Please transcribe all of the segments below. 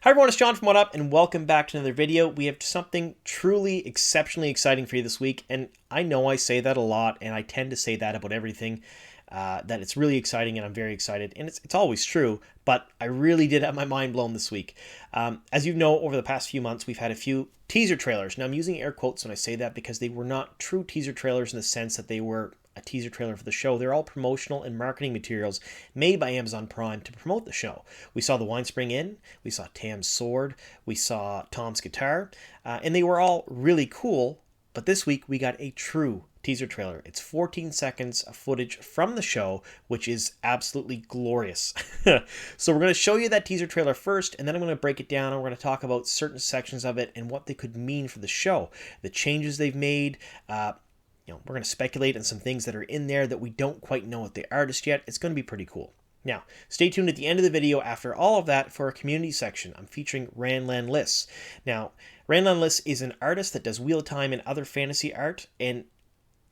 Hi everyone, it's John from What Up, and welcome back to another video. We have something truly exceptionally exciting for you this week, and I know I say that a lot, and I tend to say that about everything, that it's really exciting, and I'm very excited, and it's always true, but I really did have my mind blown this week. As you know, over the past few months, we've had a few teaser trailers. Now, I'm using air quotes when I say that because they were not true teaser trailers in the sense that they were a teaser trailer for the show. They're all promotional and marketing materials made by Amazon Prime to promote the show. We saw the Wine Spring Inn, we saw Tam's sword, we saw Tom's guitar, and they were all really cool, but this week we got a true teaser trailer. It's 14 seconds of footage from the show, which is absolutely glorious. So we're going to show you that teaser trailer first, and then I'm going to break it down, and we're going to talk about certain sections of it and what they could mean for the show, the changes they've made. We're going to speculate on some things that are in there that we don't quite know what they are just yet. It's going to be pretty cool. Now, stay tuned at the end of the video after all of that for our community section. I'm featuring nae'blis. Now, nae'blis is an artist that does Wheel of Time and other fantasy art, and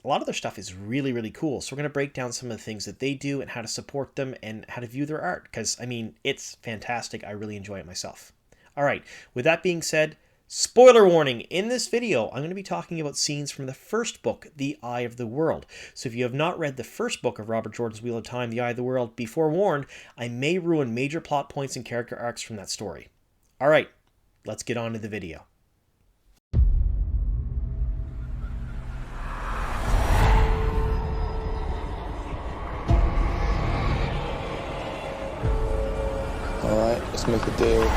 a lot of their stuff is really, really cool. So we're going to break down some of the things that they do and how to support them and how to view their art, because, I mean, it's fantastic. I really enjoy it myself. All right, with that being said, spoiler warning, in this video, I'm going to be talking about scenes from the first book, The Eye of the World. So if you have not read the first book of Robert Jordan's Wheel of Time, The Eye of the World, be forewarned, I may ruin major plot points and character arcs from that story. All right, let's get on to the video. All right, let's make a deal.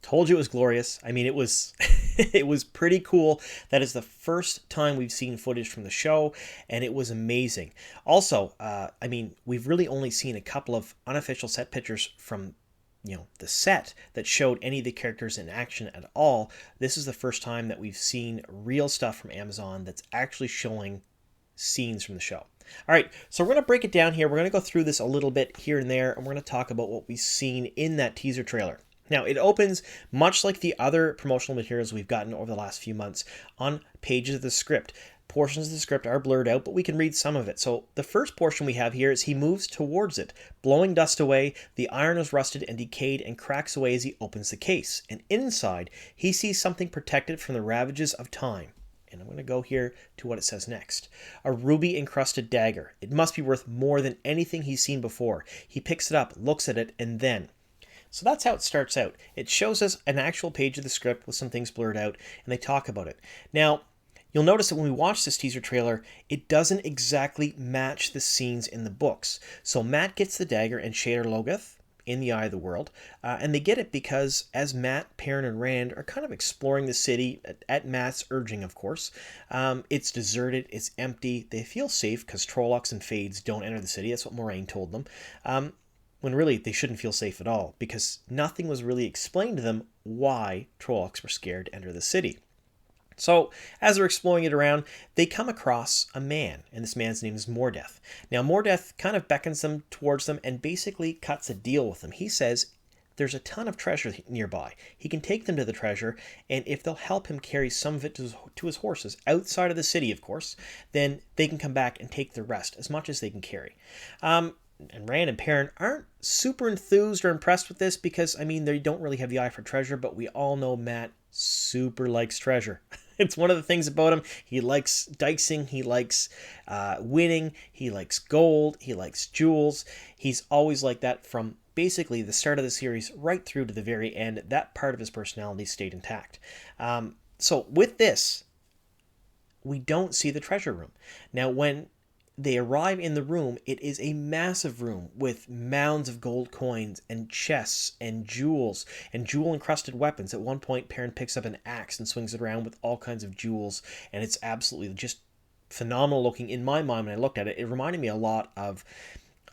Told you it was glorious. I mean, it was it was pretty cool. That is the first time we've seen footage from the show, and it was amazing. Also, I mean, we've really only seen a couple of unofficial set pictures from, the set that showed any of the characters in action at all. This is the first time that we've seen real stuff from Amazon that's actually showing scenes from the show. All right, so we're going to break it down here. We're going to go through this a little bit here and there, and we're going to talk about what we've seen in that teaser trailer. Now, it opens much like the other promotional materials we've gotten over the last few months on pages of the script. Portions of the script are blurred out, but we can read some of it. So the first portion we have here is he moves towards it, blowing dust away. The iron is rusted and decayed and cracks away as he opens the case. And inside, he sees something protected from the ravages of time. And I'm going to go here to what it says next. A ruby-encrusted dagger. It must be worth more than anything he's seen before. He picks it up, looks at it, and then... So that's how it starts out. It shows us an actual page of the script with some things blurred out, and they talk about it. Now, you'll notice that when we watch this teaser trailer, it doesn't exactly match the scenes in the books. So Matt gets the dagger and Shader Logoth in The Eye of the World, and they get it because as Matt, Perrin, and Rand are kind of exploring the city, at Matt's urging, of course, it's deserted, it's empty, they feel safe because Trollocs and Fades don't enter the city. That's what Moraine told them. When really they shouldn't feel safe at all, because nothing was really explained to them why Trollocs were scared to enter the city. So, as they're exploring it around, they come across a man, and this man's name is Mordeth. Now, Mordeth kind of beckons them towards them and basically cuts a deal with them. He says there's a ton of treasure nearby. He can take them to the treasure, and if they'll help him carry some of it to his horses, outside of the city, of course, then they can come back and take the rest, as much as they can carry. And Rand and Perrin aren't super enthused or impressed with this because, I mean, they don't really have the eye for treasure, but we all know Matt super likes treasure. It's one of the things about him. He likes dicing, he likes winning, he likes gold, he likes jewels. He's always like that from basically the start of the series right through to the very end. That part of his personality stayed intact. So with this, we don't see the treasure room. Now, when they arrive in the room, it is a massive room with mounds of gold coins and chests and jewels and jewel-encrusted weapons. At one point, Perrin picks up an axe and swings it around with all kinds of jewels, and it's absolutely just phenomenal looking. In my mind, when I looked at it, it reminded me a lot of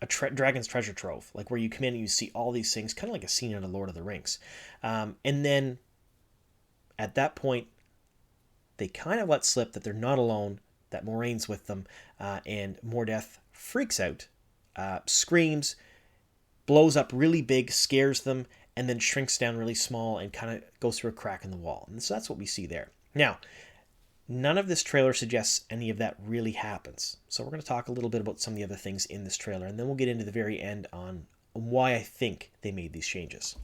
a Dragon's Treasure Trove, like where you come in and you see all these things, kind of like a scene out of Lord of the Rings. And then at that point, they kind of let slip that they're not alone, that Moraine's with them, and Mordeth freaks out, screams, blows up really big, scares them, and then shrinks down really small and kind of goes through a crack in the wall. And so that's what we see there. Now, none of this trailer suggests any of that really happens. So we're going to talk a little bit about some of the other things in this trailer, and then we'll get into the very end on why I think they made these changes.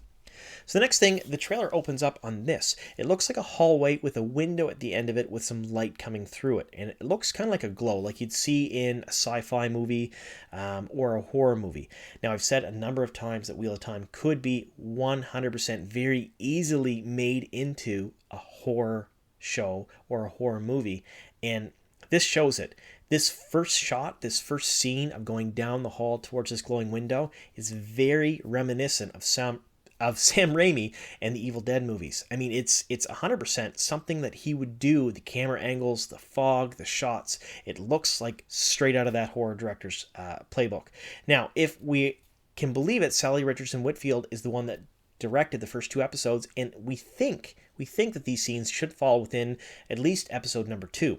So the next thing, the trailer opens up on this. It looks like a hallway with a window at the end of it with some light coming through it. And it looks kind of like a glow, like you'd see in a sci-fi movie or a horror movie. Now, I've said a number of times that Wheel of Time could be 100% very easily made into a horror show or a horror movie. And this shows it. This first shot, this first scene of going down the hall towards this glowing window is very reminiscent of Sam Raimi and the Evil Dead movies. I mean, it's 100% something that he would do. The camera angles, the fog, the shots. It looks like straight out of that horror director's playbook. Now, if we can believe it, Sally Richardson Whitfield is the one that directed the first 2 episodes, and we think that these scenes should fall within at least episode number 2.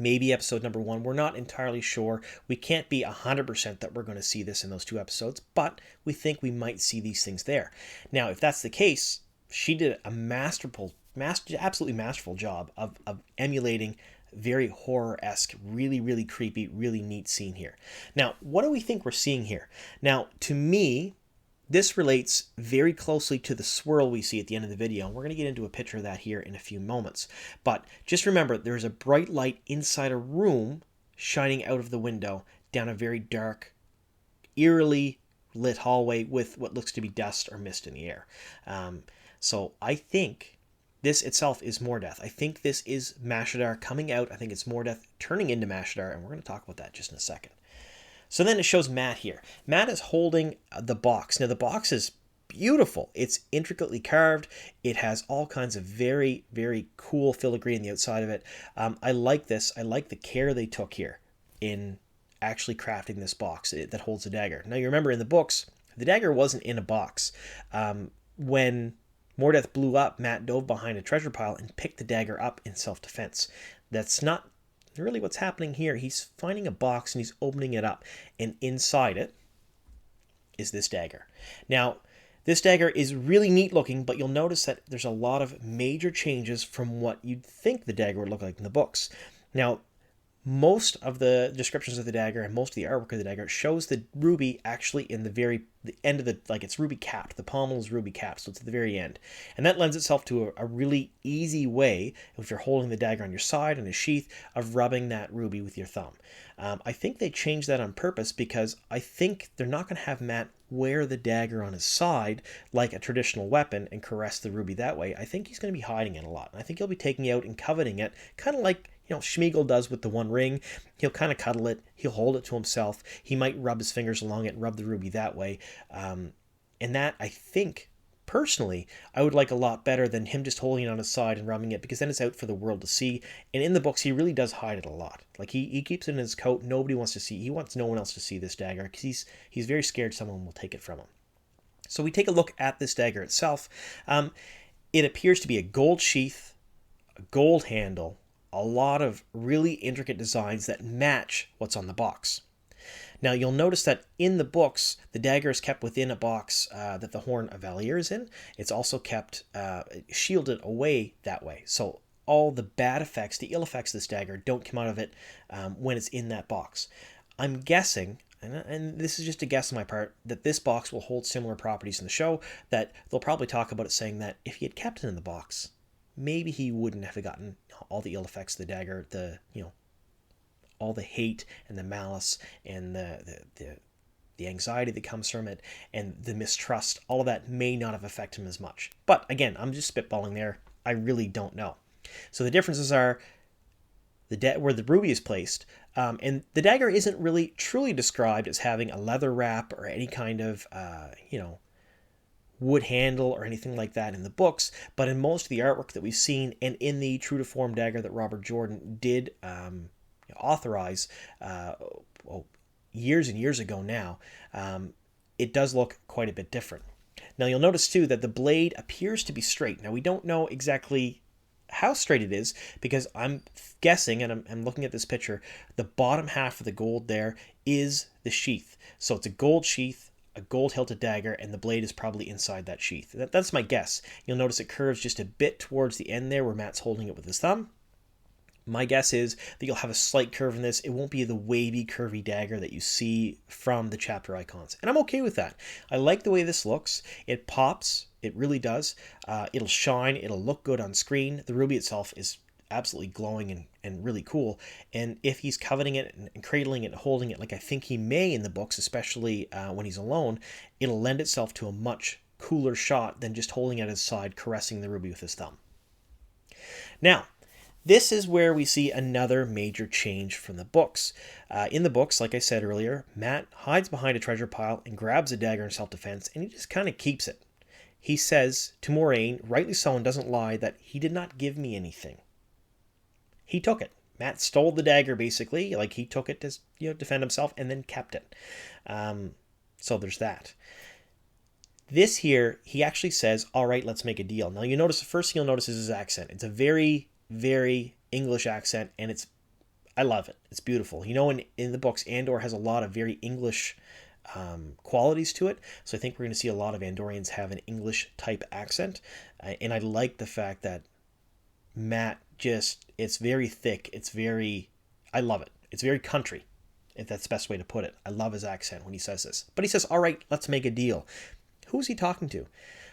Maybe episode number 1. We're not entirely sure. We can't be 100% that we're going to see this in those 2 episodes, but we think we might see these things there. Now, if that's the case, she did a absolutely masterful job of emulating very horror-esque, really, really creepy, really neat scene here. Now, what do we think we're seeing here? Now, to me, this relates very closely to the swirl we see at the end of the video, and we're going to get into a picture of that here in a few moments. But just remember, there's a bright light inside a room shining out of the window down a very dark, eerily lit hallway with what looks to be dust or mist in the air. So I think this itself is Mordeth. I think this is Mashadar coming out. I think it's Mordeth turning into Mashadar, and we're going to talk about that just in a second. So then it shows Matt here. Matt is holding the box. Now, the box is beautiful. It's intricately carved. It has all kinds of very, very cool filigree on the outside of it. I like this. I like the care they took here in actually crafting this box that holds the dagger. Now, you remember in the books, the dagger wasn't in a box. When Mordeth blew up, Matt dove behind a treasure pile and picked the dagger up in self-defense. That's not really what's happening here. He's finding a box and he's opening it up, and inside it is this dagger. Now, this dagger is really neat looking, but you'll notice that there's a lot of major changes from what you'd think the dagger would look like in the books. Now, most of the descriptions of the dagger and most of the artwork of the dagger shows the ruby actually in the end of the, like it's ruby capped. The pommel is ruby capped, so it's at the very end. And that lends itself to a really easy way, if you're holding the dagger on your side in a sheath, of rubbing that ruby with your thumb. I think they changed that on purpose because I think they're not going to have Matt wear the dagger on his side like a traditional weapon and caress the ruby that way. I think he's going to be hiding it a lot. And I think he'll be taking it out and coveting it, kind of like Schmeagol does with the One Ring. He'll kind of cuddle it. He'll hold it to himself. He might rub his fingers along it and rub the ruby that way. And that, I think, personally, I would like a lot better than him just holding it on his side and rubbing it, because then it's out for the world to see. And in the books, he really does hide it a lot. Like, he keeps it in his coat. Nobody wants to see. He wants no one else to see this dagger because he's very scared someone will take it from him. So we take a look at this dagger itself. It appears to be a gold sheath, a gold handle, a lot of really intricate designs that match what's on the box. Now, you'll notice that in the books, the dagger is kept within a box that the Horn of Valier is in. It's also kept shielded away that way. So all the bad effects, the ill effects of this dagger don't come out of it when it's in that box. I'm guessing, and this is just a guess on my part, that this box will hold similar properties in the show, that they'll probably talk about it saying that if he had kept it in the box, maybe he wouldn't have gotten all the ill effects of the dagger, all the hate and the malice and the anxiety that comes from it and the mistrust. All of that may not have affected him as much. But again, I'm just spitballing there. I really don't know. So the differences are where the ruby is placed, and the dagger isn't really truly described as having a leather wrap or any kind of wood handle or anything like that in the books, but in most of the artwork that we've seen and in the true to form dagger that Robert Jordan did authorize years and years ago now, it does look quite a bit different. Now, you'll notice too that the blade appears to be straight. Now, we don't know exactly how straight it is because I'm guessing, and I'm looking at this picture, the bottom half of the gold there is the sheath. So it's a gold sheath, a gold hilted dagger, and the blade is probably inside that sheath. That's my guess. You'll notice it curves just a bit towards the end there where Matt's holding it with his thumb. My guess is that you'll have a slight curve in this. It won't be the wavy, curvy dagger that you see from the chapter icons. And I'm okay with that. I like the way this looks. It pops. It really does. It'll shine. It'll look good on screen. The ruby itself is absolutely glowing and really cool. And if he's coveting it and cradling it and holding it like I think he may in the books, especially when he's alone, it'll lend itself to a much cooler shot than just holding at his side, caressing the ruby with his thumb. Now, this is where we see another major change from the books. In the books, like I said earlier, Mat hides behind a treasure pile and grabs a dagger in self-defense, and he just kind of keeps it. He says to Moiraine, rightly so and doesn't lie, that he did not give me anything. He took it. Mat stole the dagger, basically. Like, he took it to defend himself and then kept it. So there's that. This here, he actually says, all right, let's make a deal. Now, you notice the first thing you'll notice is his accent. It's a very, very English accent, and I love it. It's beautiful. In the books, Andor has a lot of very English qualities to it, so I think we're going to see a lot of Andorians have an English-type accent, and I like the fact that Mat it's very thick. I love it. It's very country, if that's the best way to put it. I love his accent when he says this. But he says, all right, let's make a deal. Who's he talking to?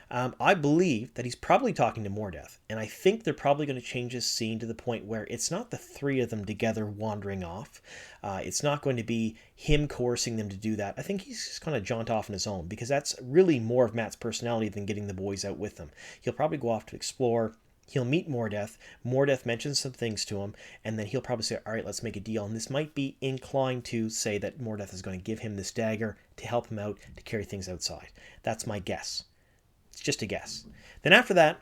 I believe that he's probably talking to Mordeth, and I think they're probably going to change this scene to the point where it's not the three of them together wandering off. It's not going to be him coercing them to do that. I think he's just going to jaunt off on his own, because that's really more of Mat's personality than getting the boys out with him. He'll probably go off to explore. He'll meet Mordeth. Mordeth mentions some things to him, and then he'll probably say, all right, let's make a deal. And this might be inclined to say that Mordeth is going to give him this dagger to help him out to carry things outside. That's my guess. It's just a guess. Then after that,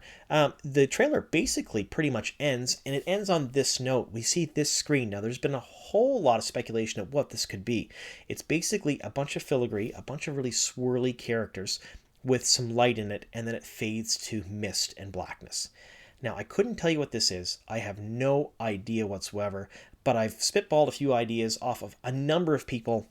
the trailer basically pretty much ends, and it ends on this note. We see this screen. Now, there's been a whole lot of speculation of what this could be. It's basically a bunch of filigree, a bunch of really swirly characters with some light in it, and then it fades to mist and blackness. Now, I couldn't tell you what this is. I have no idea whatsoever, but I've spitballed a few ideas off of a number of people,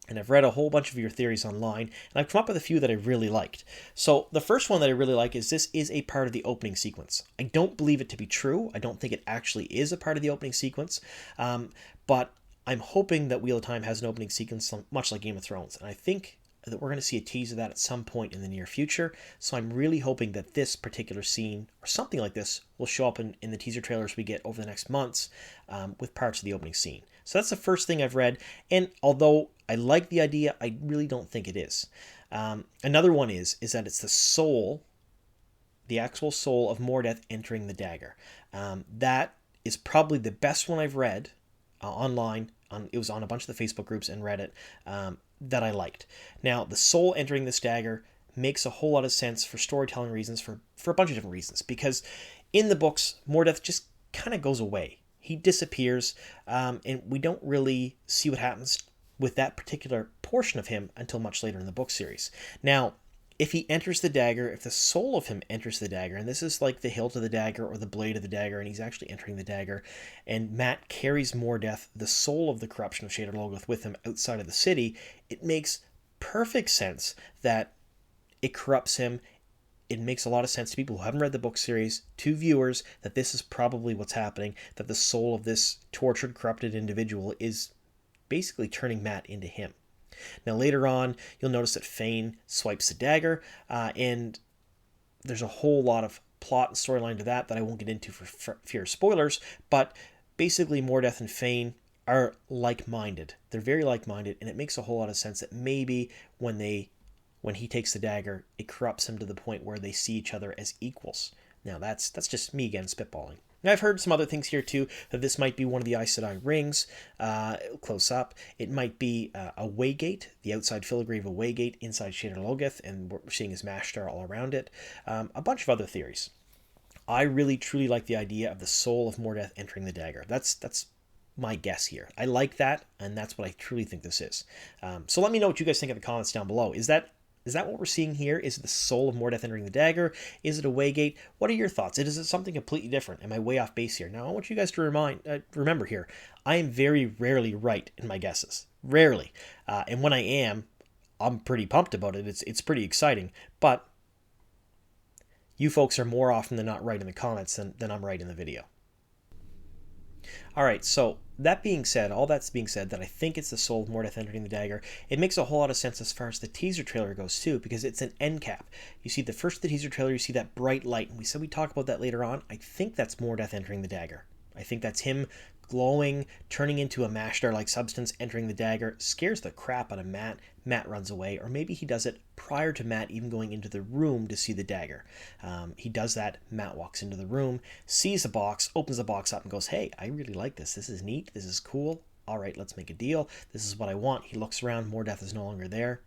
and I've read a whole bunch of your theories online, and I've come up with a few that I really liked. So the first one that I really like is this is a part of the opening sequence. I don't believe it to be true. I don't think it actually is a part of the opening sequence, but I'm hoping that Wheel of Time has an opening sequence much like Game of Thrones, and I think that we're going to see a tease of that at some point in the near future. So I'm really hoping that this particular scene, or something like this, will show up in the teaser trailers we get over the next months with parts of the opening scene. So that's the first thing I've read, and although I like the idea, I really don't think it is. Another one is that it's the soul, the actual soul of Mordeth entering the dagger. That is probably the best one I've read online. It was on a bunch of the Facebook groups and Reddit that I liked. Now, the soul entering this dagger makes a whole lot of sense for storytelling reasons, for a bunch of different reasons, because in the books, Mordeth just kind of goes away. He disappears, and we don't really see what happens with that particular portion of him until much later in the book series. Now, if he enters the dagger, if the soul of him enters the dagger, and this is like the hilt of the dagger or the blade of the dagger, and he's actually entering the dagger, and Mat carries Mordeth, the soul of the corruption of Shadar Logoth, with him outside of the city, it makes perfect sense that it corrupts him. It makes a lot of sense to people who haven't read the book series, to viewers, that this is probably what's happening, that the soul of this tortured, corrupted individual is basically turning Mat into him. Now, later on, you'll notice that Fain swipes the dagger, and there's a whole lot of plot and storyline to that I won't get into for fear of spoilers, but basically Mordeth and Fain are like-minded. They're very like-minded, and it makes a whole lot of sense that maybe when he takes the dagger, it corrupts him to the point where they see each other as equals. Now, that's just me again spitballing. Now, I've heard some other things here too, that this might be one of the Aes Sedai rings, close up. It might be a waygate, the outside filigree of a waygate inside Shadar Logoth, and we're seeing his Mashtar all around it. A bunch of other theories. I really, truly like the idea of the soul of Mordeth entering the dagger. That's my guess here. I like that, and that's what I truly think this is. So let me know what you guys think in the comments down below. Is that what we're seeing here? Is it the soul of Mordeth entering the dagger? Is it a waygate? What are your thoughts? Is it something completely different? Am I way off base here? Now, I want you guys to remember here, I am very rarely right in my guesses. Rarely. And when I am, I'm pretty pumped about it. It's pretty exciting. But you folks are more often than not right in the comments than I'm right in the video. All right, so that being said, all that's being said, that I think it's the soul of Mordeth entering the dagger. It makes a whole lot of sense as far as the teaser trailer goes too, because it's an end cap. You see the first of the teaser trailer, you see that bright light, and we said we'd talk about that later on. I think that's Mordeth entering the dagger. I think that's him glowing, turning into a Mashdar-like substance, entering the dagger, scares the crap out of Matt. Matt runs away, or maybe he does it prior to Matt even going into the room to see the dagger. He does that. Matt walks into the room, sees the box, opens the box up, and goes, "Hey, I really like this. This is neat. This is cool. All right, let's make a deal. This is what I want." He looks around. Mordeth is no longer there.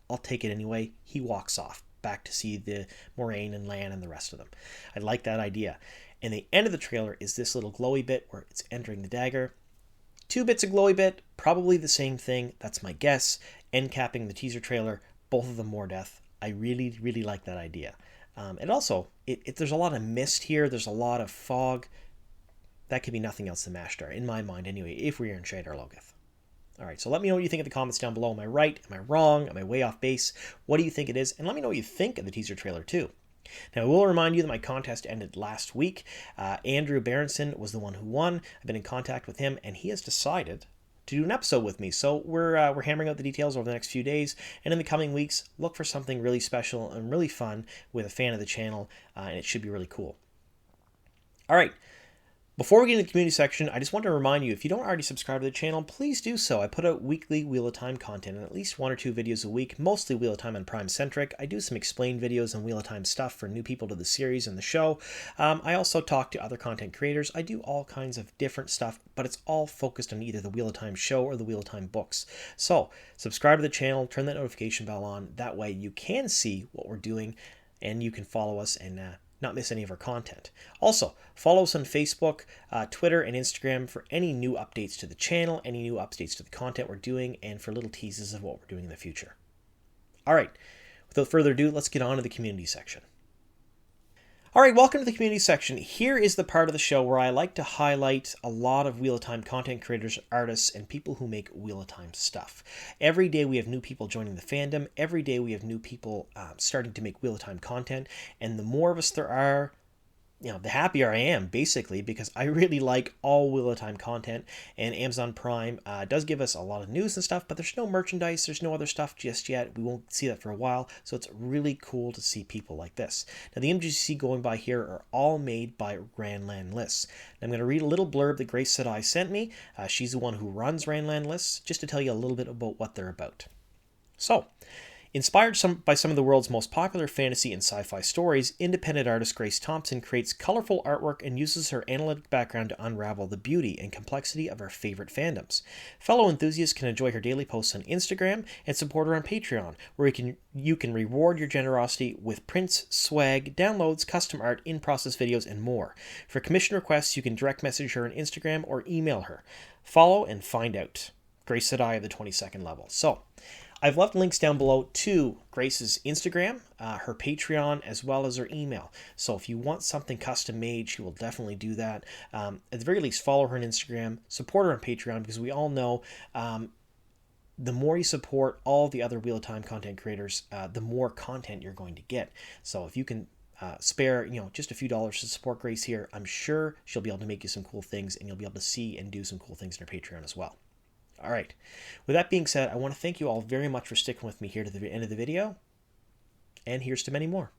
I'll take it anyway. He walks off back to see the Moraine and Lan and the rest of them. I like that idea. And the end of the trailer is this little glowy bit where it's entering the dagger. 2 bits of glowy bit, probably the same thing. That's my guess. End capping the teaser trailer, both of them Mordeth. I really, really like that idea. And also, there's a lot of mist here. There's a lot of fog. That could be nothing else than Mashdar, in my mind anyway, if we're in Shadar Logoth. All right, so let me know what you think in the comments down below. Am I right? Am I wrong? Am I way off base? What do you think it is? And let me know what you think of the teaser trailer too. Now, I will remind you that my contest ended last week. Andrew Berenson was the one who won. I've been in contact with him, and he has decided to do an episode with me. So we're hammering out the details over the next few days, and in the coming weeks, look for something really special and really fun with a fan of the channel, and it should be really cool. All right. Before we get into the community section, I just want to remind you, if you don't already subscribe to the channel, please do so. I put out weekly Wheel of Time content and at least 1 or 2 videos a week, mostly Wheel of Time and Prime centric. I do some explained videos on Wheel of Time stuff for new people to the series and the show. I also talk to other content creators. I do all kinds of different stuff, but it's all focused on either the Wheel of Time show or the Wheel of Time books. So subscribe to the channel, turn that notification bell on. That way you can see what we're doing and you can follow us and not miss any of our content. Also, follow us on Facebook, Twitter, and Instagram for any new updates to the channel, any new updates to the content we're doing, and for little teases of what we're doing in the future. All right, without further ado, let's get on to the community section. All right, welcome to the community section. Here is the part of the show where I like to highlight a lot of Wheel of Time content creators, artists, and people who make Wheel of Time stuff. Every day we have new people joining the fandom. Every day we have new people starting to make Wheel of Time content. And the more of us there are, the happier I am, basically, because I really like all Wheel of Time content, and Amazon Prime does give us a lot of news and stuff, but there's no merchandise, there's no other stuff just yet. We won't see that for a while, so it's really cool to see people like this. Now, the images you see going by here are all made by Ranlan Lists. I'm going to read a little blurb that Grace Sedai sent me. She's the one who runs Ranlan Lists, just to tell you a little bit about what they're about. So, inspired by some of the world's most popular fantasy and sci-fi stories, independent artist Grace Thompson creates colorful artwork and uses her analytic background to unravel the beauty and complexity of her favorite fandoms. Fellow enthusiasts can enjoy her daily posts on Instagram and support her on Patreon, where you can reward your generosity with prints, swag, downloads, custom art, in-process videos, and more. For commission requests, you can direct message her on Instagram or email her. Follow and find out. Grace Sedai of the 22nd level. So, I've left links down below to Grace's Instagram, her Patreon, as well as her email. So if you want something custom made, she will definitely do that. At the very least, follow her on Instagram, support her on Patreon, because we all know the more you support all the other Wheel of Time content creators, the more content you're going to get. So if you can spare, just a few dollars to support Grace here, I'm sure she'll be able to make you some cool things, and you'll be able to see and do some cool things in her Patreon as well. All right, with that being said, I want to thank you all very much for sticking with me here to the end of the video, and here's to many more.